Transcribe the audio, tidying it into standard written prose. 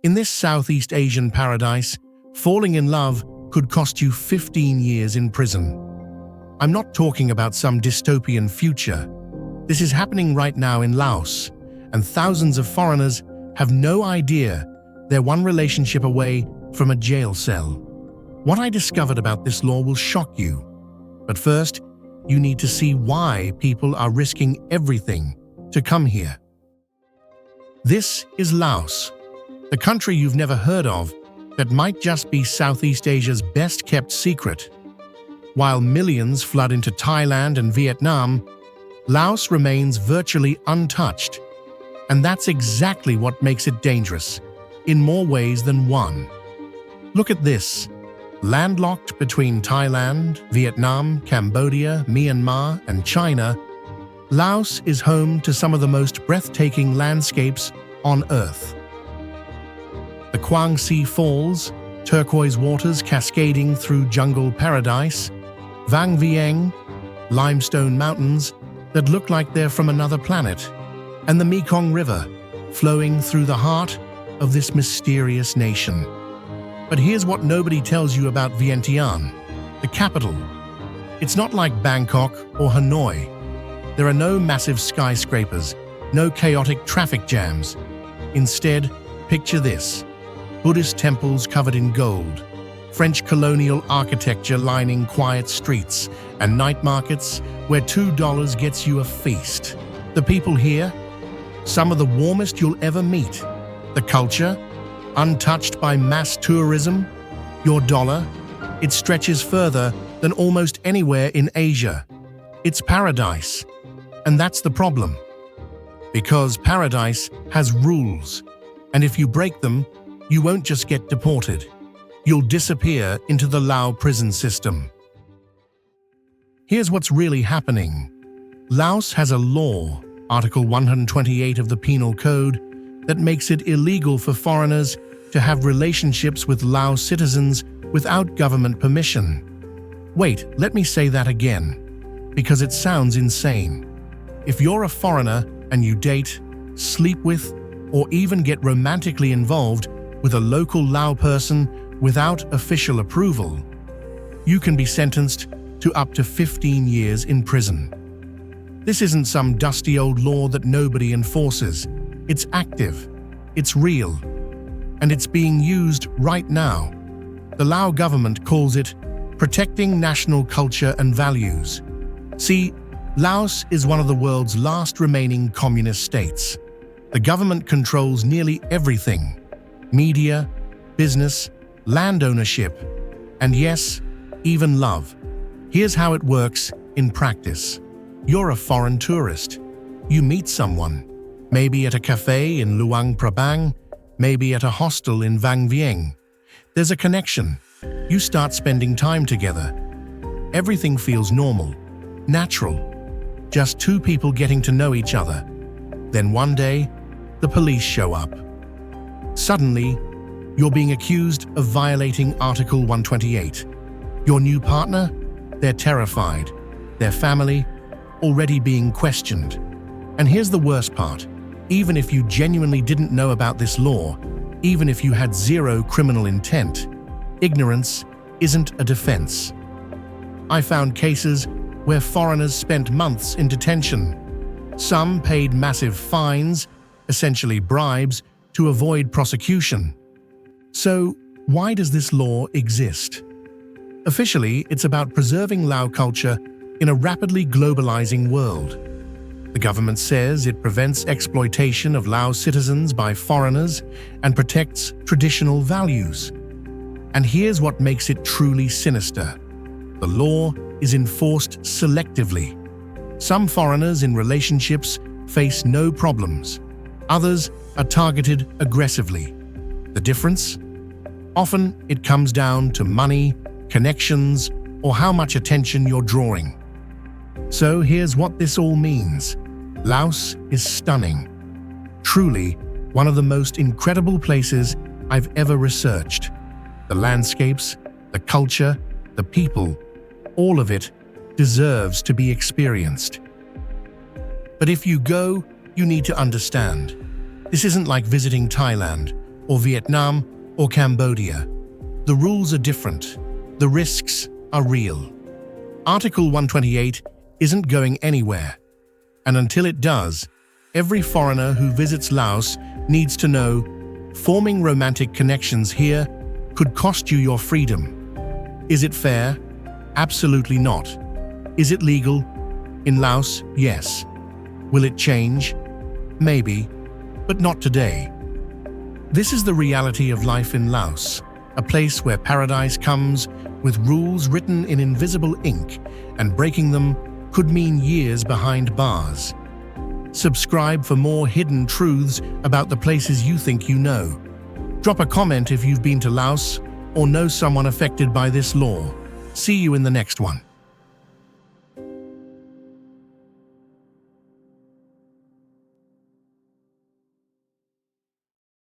In this Southeast Asian paradise, falling in love could cost you 15 years in prison. I'm not talking about some dystopian future. This is happening right now in Laos, and thousands of foreigners have no idea they're one relationship away from a jail cell. What I discovered about this law will shock you. But first, you need to see why people are risking everything to come here. This is Laos, the country you've never heard of that might just be Southeast Asia's best-kept secret. While millions flood into Thailand and Vietnam, Laos remains virtually untouched. And that's exactly what makes it dangerous, in more ways than one. Look at this. Landlocked between Thailand, Vietnam, Cambodia, Myanmar, and China, Laos is home to some of the most breathtaking landscapes on Earth. The Quang Si Falls, turquoise waters cascading through jungle paradise, Vang Vieng, limestone mountains that look like they're from another planet, and the Mekong River flowing through the heart of this mysterious nation. But here's what nobody tells you about Vientiane, the capital. It's not like Bangkok or Hanoi. There are no massive skyscrapers, no chaotic traffic jams. Instead, picture this: Buddhist temples covered in gold, French colonial architecture lining quiet streets, and night markets where $2 gets you a feast. The people here, some of the warmest you'll ever meet. The culture, untouched by mass tourism. Your dollar, it stretches further than almost anywhere in Asia. It's paradise. And that's the problem. Because paradise has rules, and if you break them, you won't just get deported. You'll disappear into the Lao prison system. Here's what's really happening. Laos has a law, Article 128 of the Penal Code, that makes it illegal for foreigners to have relationships with Lao citizens without government permission. Wait, let me say that again, because it sounds insane. If you're a foreigner and you date, sleep with, or even get romantically involved with a local Lao person without official approval, you can be sentenced to up to 15 years in prison. This isn't some dusty old law that nobody enforces. It's active, it's real, and it's being used right now. The Lao government calls it protecting national culture and values. See, Laos is one of the world's last remaining communist states. The government controls nearly everything: media, business, land ownership, and yes, even love. Here's how it works in practice. You're a foreign tourist. You meet someone, maybe at a cafe in Luang Prabang, maybe at a hostel in Vang Vieng. There's a connection. You start spending time together. Everything feels normal, natural. Just two people getting to know each other. Then one day, the police show up. Suddenly, you're being accused of violating Article 128. Your new partner? They're terrified. Their family? Already being questioned. And here's the worst part. Even if you genuinely didn't know about this law, even if you had zero criminal intent, ignorance isn't a defense. I found cases where foreigners spent months in detention. Some paid massive fines, essentially bribes, to avoid prosecution. So, why does this law exist? Officially, it's about preserving Lao culture in a rapidly globalizing world. The government says it prevents exploitation of Lao citizens by foreigners and protects traditional values. And here's what makes it truly sinister. The law is enforced selectively. Some foreigners in relationships face no problems. Others are targeted aggressively. The difference? Often it comes down to money, connections, or how much attention you're drawing. So here's what this all means. Laos is stunning. Truly, one of the most incredible places I've ever researched. The landscapes, the culture, the people, all of it deserves to be experienced. But if you go, you need to understand. This isn't like visiting Thailand, or Vietnam, or Cambodia. The rules are different. The risks are real. Article 128 isn't going anywhere. And until it does, every foreigner who visits Laos needs to know forming romantic connections here could cost you your freedom. Is it fair? Absolutely not. Is it legal? In Laos, yes. Will it change? Maybe, but not today. This is the reality of life in Laos, a place where paradise comes with rules written in invisible ink, and breaking them could mean years behind bars. Subscribe for more hidden truths about the places you think you know. Drop a comment if you've been to Laos or know someone affected by this law. See you in the next one.